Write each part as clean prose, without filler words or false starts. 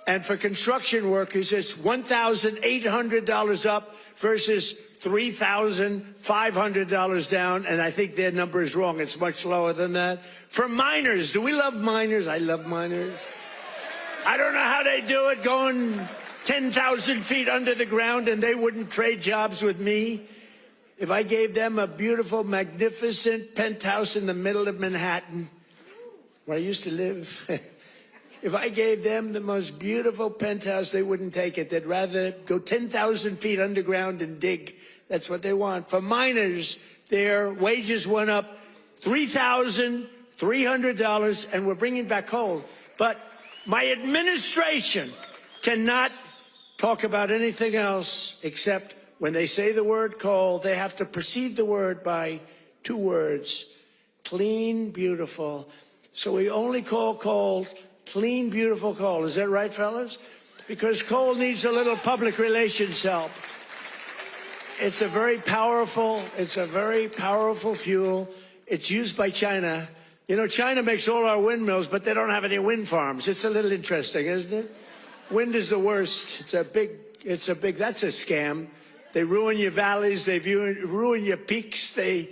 And for construction workers, it's $1,800 up versus $3,500 down. And I think their number is wrong. It's much lower than that. For miners, do we love miners? I love miners. I don't know how they do it, going 10,000 feet under the ground, and they wouldn't trade jobs with me. If I gave them a beautiful, magnificent penthouse in the middle of Manhattan, where I used to live, if I gave them the most beautiful penthouse, they wouldn't take it. They'd rather go 10,000 feet underground and dig. That's what they want. For miners, their wages went up $3,300, and we're bringing back coal. But my administration cannot talk about anything else except when they say the word coal, they have to precede the word by two words: clean, beautiful. So we only call coal clean, beautiful coal. Is that right, fellas? Because coal needs a little public relations help. It's a very powerful fuel. It's used by China. You know, China makes all our windmills, but they don't have any wind farms. It's a little interesting, isn't it? Wind is the worst. That's a scam. They ruin your valleys. They ruin your peaks. And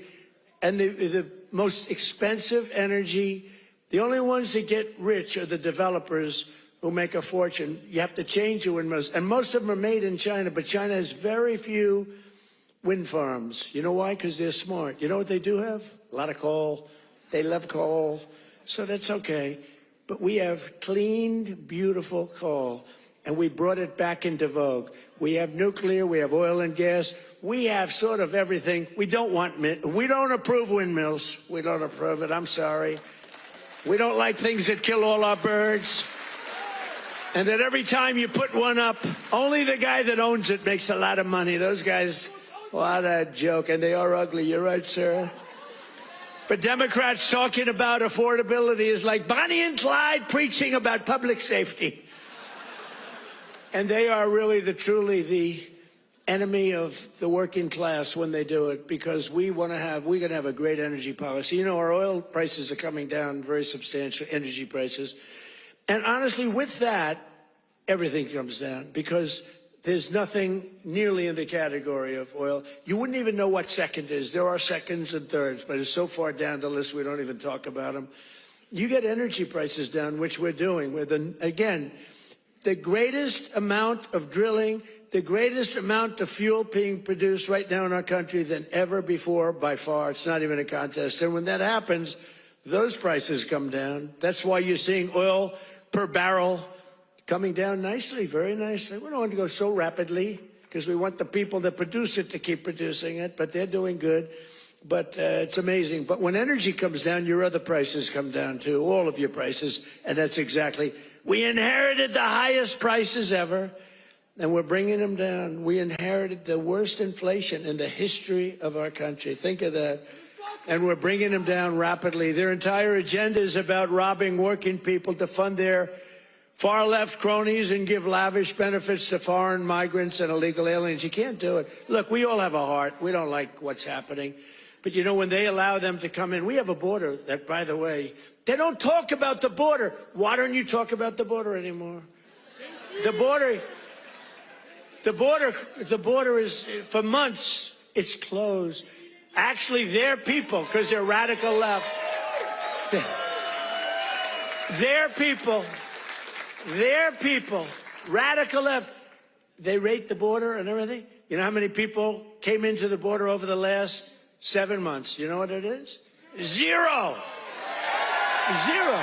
the most expensive energy, the only ones that get rich are the developers who make a fortune. You have to change your windmills. And most of them are made in China, but China has very few wind farms. You know why? Because they're smart. You know what they do have? A lot of coal. They love coal. So that's okay. But we have clean, beautiful coal, and we brought it back into vogue. We have nuclear, we have oil and gas, we have sort of everything. We don't approve windmills. We don't approve it, I'm sorry. We don't like things that kill all our birds. And that every time you put one up, only the guy that owns it makes a lot of money. Those guys, what a joke. And they are ugly, you're right, sir. But Democrats talking about affordability is like Bonnie and Clyde preaching about public safety. And they are really truly the enemy of the working class when they do it, because we're going to have a great energy policy. You know, our oil prices are coming down very substantial, energy prices. And honestly, with that, everything comes down, because there's nothing nearly in the category of oil. You wouldn't even know what second is. There are seconds and thirds, but it's so far down the list we don't even talk about them. You get energy prices down, which we're doing. Again, the greatest amount of drilling, the greatest amount of fuel being produced right now in our country than ever before, by far. It's not even a contest. And when that happens, those prices come down. That's why you're seeing oil per barrel coming down nicely, very nicely. We don't want to go so rapidly because we want the people that produce it to keep producing it, but they're doing good. But it's amazing. But when energy comes down, your other prices come down too, all of your prices. And that's exactly, we inherited the highest prices ever, and we're bringing them down. We inherited the worst inflation in the history of our country. Think of that. And we're bringing them down rapidly. Their entire agenda is about robbing working people to fund their far-left cronies and give lavish benefits to foreign migrants and illegal aliens. You can't do it. Look, we all have a heart. We don't like what's happening. But, you know, when they allow them to come in, we have a border that, by the way, they don't talk about the border. Why don't you talk about the border anymore? The border is, for months, it's closed. Actually, their people, because they're radical left, their people, radical left, they rate the border and everything. You know how many people came into the border over the last 7 months? You know what it is? Zero. Zero.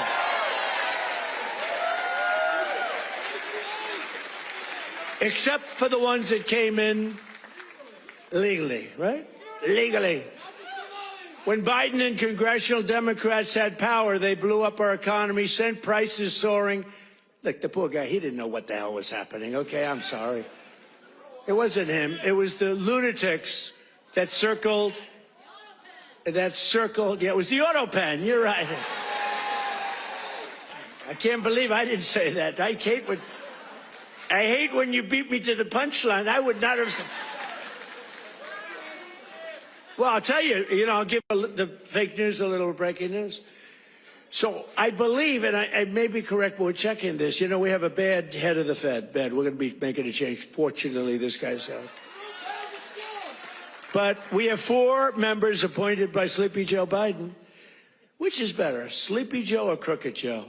Except for the ones that came in legally, right? Legally. When Biden and congressional Democrats had power, they blew up our economy, sent prices soaring. Look, the poor guy, he didn't know what the hell was happening. Okay, I'm sorry. It wasn't him. It was the lunatics that circled. Yeah, it was the auto pen. You're right. I can't believe I didn't say that. I hate when you beat me to the punchline. I would not have. Well, I'll tell you, I'll give the fake news a little breaking news. So I believe, and I may be correct, but we're checking this. You know, we have a bad head of the Fed. Bad. We're going to be making a change. Fortunately, this guy's out. But we have 4 members appointed by Sleepy Joe Biden. Which is better, Sleepy Joe or Crooked Joe?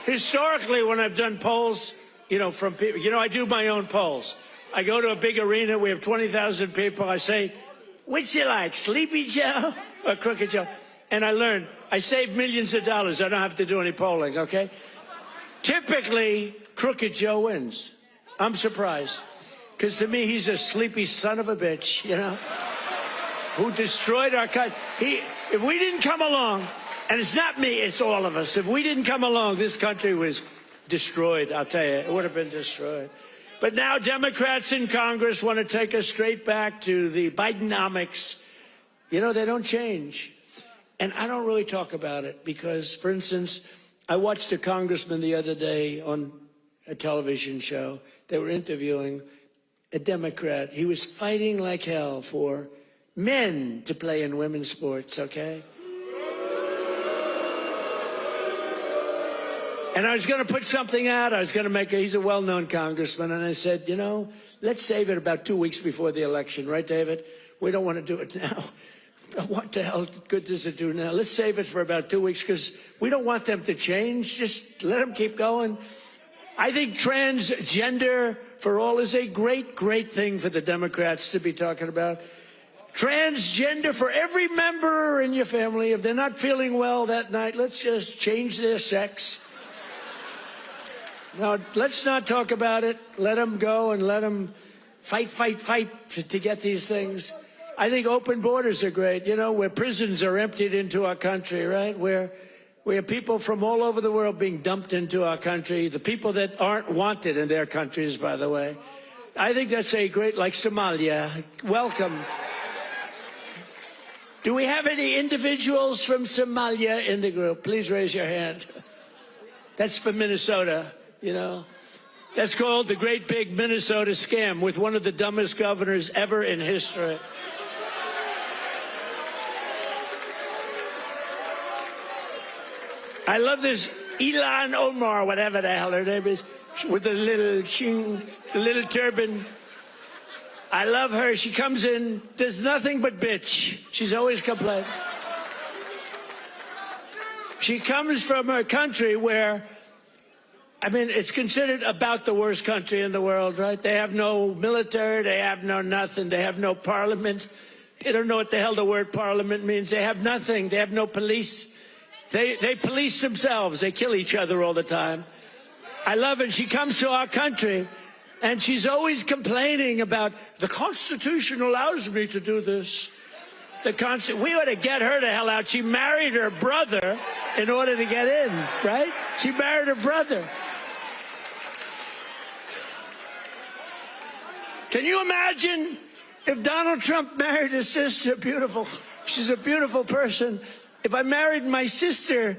Historically, when I've done polls, you know, from people, you know, I do my own polls. I go to a big arena. We have 20,000 people. I say, which you like, Sleepy Joe or Crooked Joe? And I learned, I save millions of dollars. I don't have to do any polling, okay? Typically, Crooked Joe wins. I'm surprised. Because to me, he's a sleepy son of a bitch, you know, who destroyed our country. If we didn't come along, and it's not me, it's all of us. If we didn't come along, this country was destroyed, I'll tell you. It would have been destroyed. But now Democrats in Congress want to take us straight back to the Bidenomics. You know, they don't change. And I don't really talk about it because, for instance, I watched a congressman the other day on a television show. They were interviewing a Democrat. He was fighting like hell for men to play in women's sports, okay? And I was going to put something out. I was going to make he's a well-known congressman. And I said, you know, let's save it about 2 weeks before the election. Right, David? We don't want to do it now. What the hell good does it do now? Let's save it for about 2 weeks because we don't want them to change. Just let them keep going. I think transgender for all is a great, great thing for the Democrats to be talking about. Transgender for every member in your family. If they're not feeling well that night, let's just change their sex. Now, let's not talk about it. Let them go and let them fight to get these things. I think open borders are great, you know, where prisons are emptied into our country, right? Where we have people from all over the world being dumped into our country, the people that aren't wanted in their countries, by the way. I think that's a great, like Somalia. Welcome. Do we have any individuals from Somalia in the group? Please raise your hand. That's from Minnesota, you know. That's called the Great Big Minnesota Scam with one of the dumbest governors ever in history. I love this Ilan Omar, whatever the hell her name is, with the little shing, the little turban. I love her. She comes in, does nothing but bitch. She's always complaining. She comes from a country where, I mean, it's considered about the worst country in the world, right? They have no military. They have no nothing. They have no parliament. They don't know what the hell the word parliament means. They have nothing. They have no police. They police themselves. They kill each other all the time. I love it. She comes to our country, and she's always complaining about the Constitution allows me to do this. We ought to get her the hell out. She married her brother in order to get in, right? She married her brother. Can you imagine if Donald Trump married his sister? Beautiful. She's a beautiful person. If I married my sister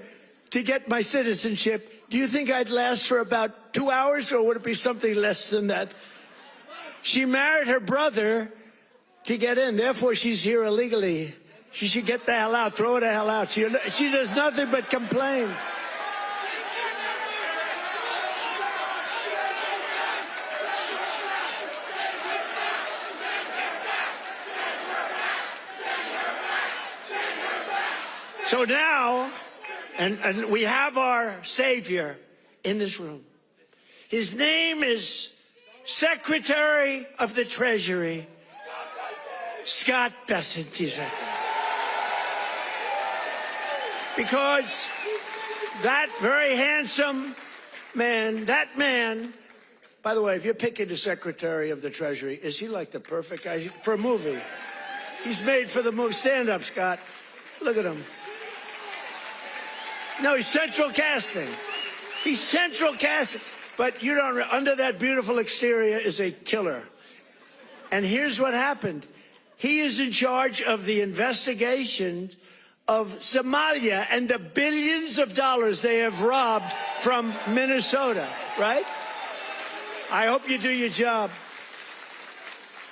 to get my citizenship, do you think I'd last for about 2 hours, or would it be something less than that? She married her brother to get in. Therefore, she's here illegally. She should get the hell out. Throw her the hell out. She does nothing but complain. So now, and we have our savior in this room. His name is Secretary of the Treasury, Scott Bessent. He's right there. Because that very handsome man, by the way, if you're picking the Secretary of the Treasury, is he like the perfect guy for a movie? He's made for the movie. Stand up, Scott. Look at him. No, he's central casting. He's central casting. But you don't, under that beautiful exterior is a killer. And here's what happened. He is in charge of the investigation of Somalia and the billions of dollars they have robbed from Minnesota, right? I hope you do your job.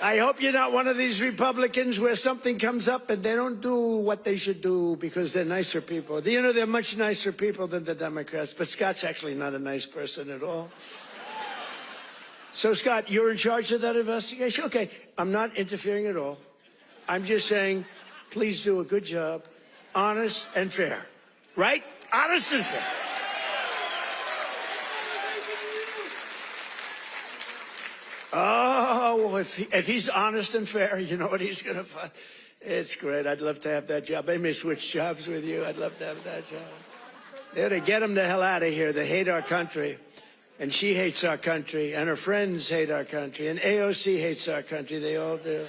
I hope you're not one of these Republicans where something comes up and they don't do what they should do because they're nicer people. You know, they're much nicer people than the Democrats, but Scott's actually not a nice person at all. So, Scott, you're in charge of that investigation? Okay, I'm not interfering at all. I'm just saying, please do a good job, honest and fair. Right? Honest and fair. Oh, if he's honest and fair, you know what he's going to find? It's great. I'd love to have that job. They may switch jobs with you. I'd love to have that job. They're to get him the hell out of here. They hate our country. And she hates our country. And her friends hate our country. And AOC hates our country. They all do.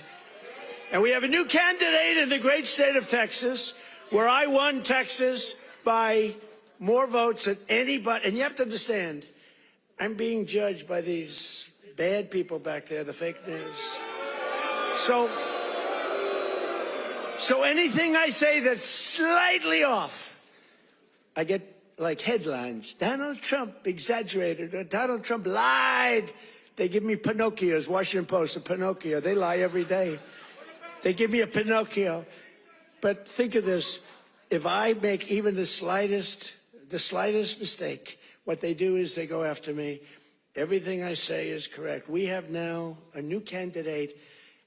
And we have a new candidate in the great state of Texas, where I won Texas by more votes than anybody. And you have to understand, I'm being judged by these bad people back there, the fake news. So anything I say that's slightly off, I get like headlines. Donald Trump exaggerated, or Donald Trump lied. They give me Pinocchios, Washington Post, a Pinocchio. They lie every day. They give me a Pinocchio. But think of this. If I make even the slightest mistake, what they do is they go after me. Everything I say is correct. We have now a new candidate.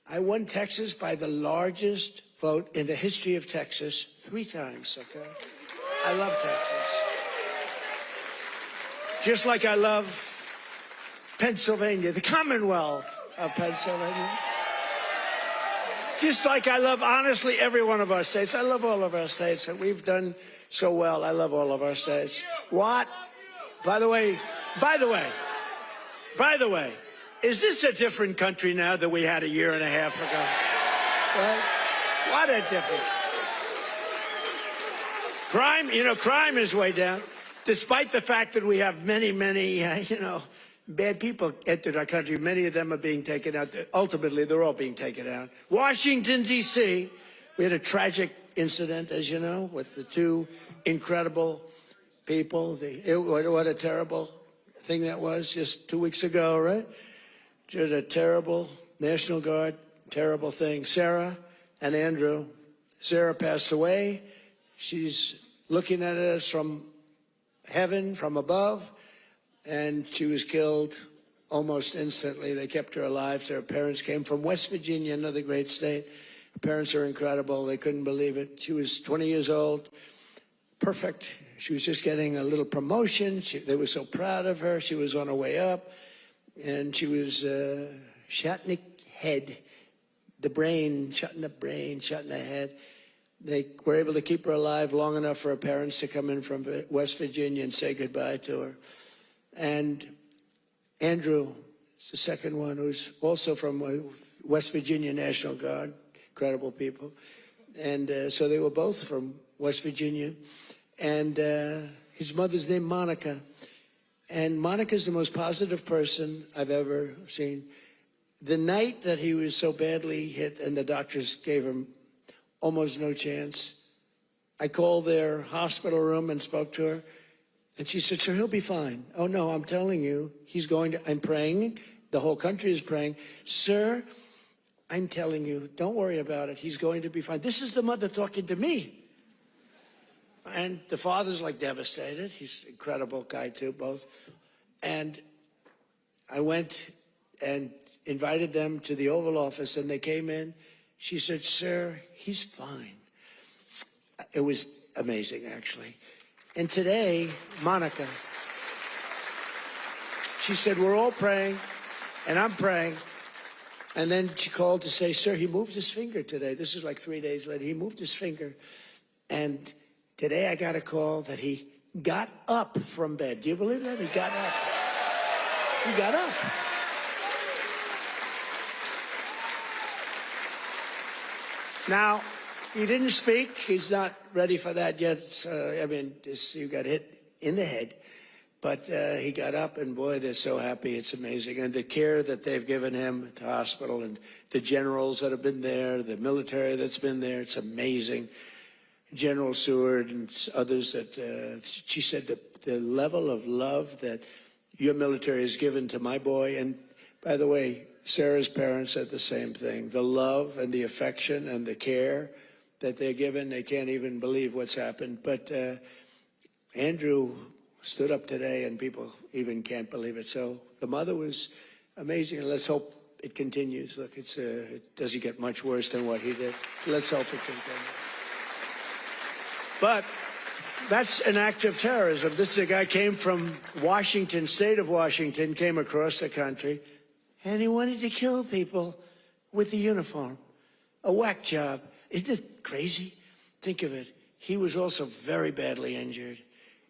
I won Texas by the largest vote in the history of Texas 3 times, okay? I love Texas. Just like I love Pennsylvania, the Commonwealth of Pennsylvania. Just like I love, honestly, every one of our states. I love all of our states, and we've done so well. I love all of our states. What? By the way, is this a different country now than we had a year and a half ago? Right? What a difference. Crime is way down, despite the fact that we have many, bad people entered our country. Many of them are being taken out. Ultimately, they're all being taken out. Washington, D.C., we had a tragic incident, as you know, with the 2 incredible people. What a terrible thing that was just 2 weeks ago, right? Just a terrible National Guard, terrible thing. Sarah and Andrew. Sarah passed away. She's looking at us from heaven, from above, and she was killed almost instantly. They kept her alive. Her parents came from West Virginia, another great state. Her parents are incredible. They couldn't believe it. She was 20 years old, perfect. She was just getting a little promotion. They were so proud of her. She was on her way up, and she was shot in the head, the brain, shot in the head. They were able to keep her alive long enough for her parents to come in from West Virginia and say goodbye to her. And Andrew is the second one, who's also from West Virginia National Guard, incredible people. And so they were both from West Virginia. And his mother's named Monica. And Monica's the most positive person I've ever seen. The night that he was so badly hit and the doctors gave him almost no chance, I called their hospital room and spoke to her. And she said, sir, he'll be fine. Oh, no, I'm telling you, he's going to, I'm praying. The whole country is praying. Sir, I'm telling you, don't worry about it. He's going to be fine. This is the mother talking to me. And the father's like devastated. He's an incredible guy too, both. And I went and invited them to the Oval Office, and they came in. She said, sir, he's fine. It was amazing, actually. And today, Monica, she said, we're all praying, and I'm praying. And then she called to say, sir, he moved his finger today. This is like 3 days later. He moved his finger. And today I got a call that he got up from bed. Do you believe that? He got up. He got up. Now, he didn't speak. He's not ready for that yet. You got hit in the head. But he got up, and boy, they're so happy. It's amazing. And the care that they've given him at the hospital, and the generals that have been there, the military that's been there, it's amazing. General Seward and others that she said the level of love that your military has given to my boy. And by the way, Sarah's parents said the same thing. The love and the affection and the care that they're given, they can't even believe what's happened. But Andrew stood up today, and people even can't believe it. So the mother was amazing, and let's hope it continues. Look, it doesn't get much worse than what he did. Let's hope it continues. But that's an act of terrorism. This is a guy came from Washington, state of Washington, came across the country, and he wanted to kill people with the uniform. A whack job. Isn't it crazy? Think of it. He was also very badly injured.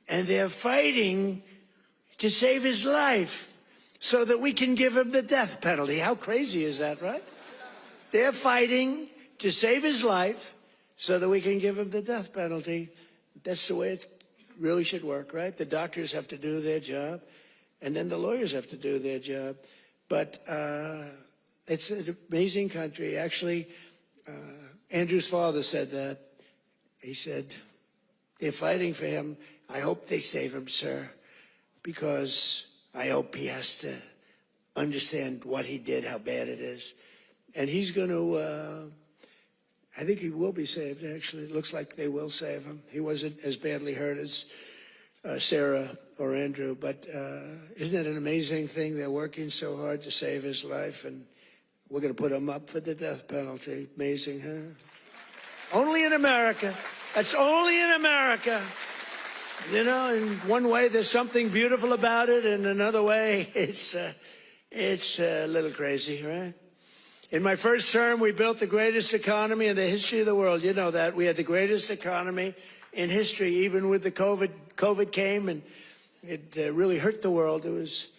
And they're fighting to save his life so that we can give him the death penalty. How crazy is that, right? They're fighting to save his life so that we can give him the death penalty. That's the way it really should work, right? The doctors have to do their job, and then the lawyers have to do their job. But it's an amazing country. Actually, Andrew's father said that. He said, they're fighting for him. I hope they save him, sir, because I hope he has to understand what he did, how bad it is. And he's going to, I think he will be saved, actually. It looks like they will save him. He wasn't as badly hurt as Sarah or Andrew, but isn't it an amazing thing? They're working so hard to save his life, and we're going to put him up for the death penalty. Amazing, huh? Only in America. That's only in America. You know, in one way, there's something beautiful about it. In another way, it's a little crazy, right? In my first term, we built the greatest economy in the history of the world. You know that. We had the greatest economy in history, even with the COVID. COVID came, and it really hurt the world. It was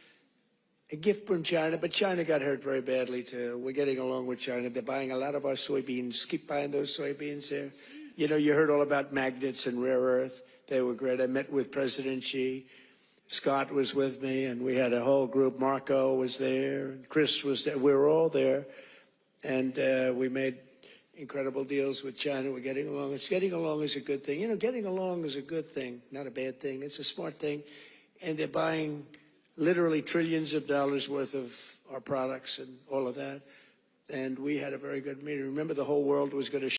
a gift from China, but China got hurt very badly, too. We're getting along with China. They're buying a lot of our soybeans. Keep buying those soybeans there. You know, you heard all about magnets and rare earth. They were great. I met with President Xi. Scott was with me, and we had a whole group. Marco was there, and Chris was there. We were all there, and we made incredible deals with China. We're getting along. Getting along is a good thing. You know, getting along is a good thing, not a bad thing. It's a smart thing, and they're buying literally trillions of dollars worth of our products and all of that. And we had a very good meeting. Remember, the whole world was going to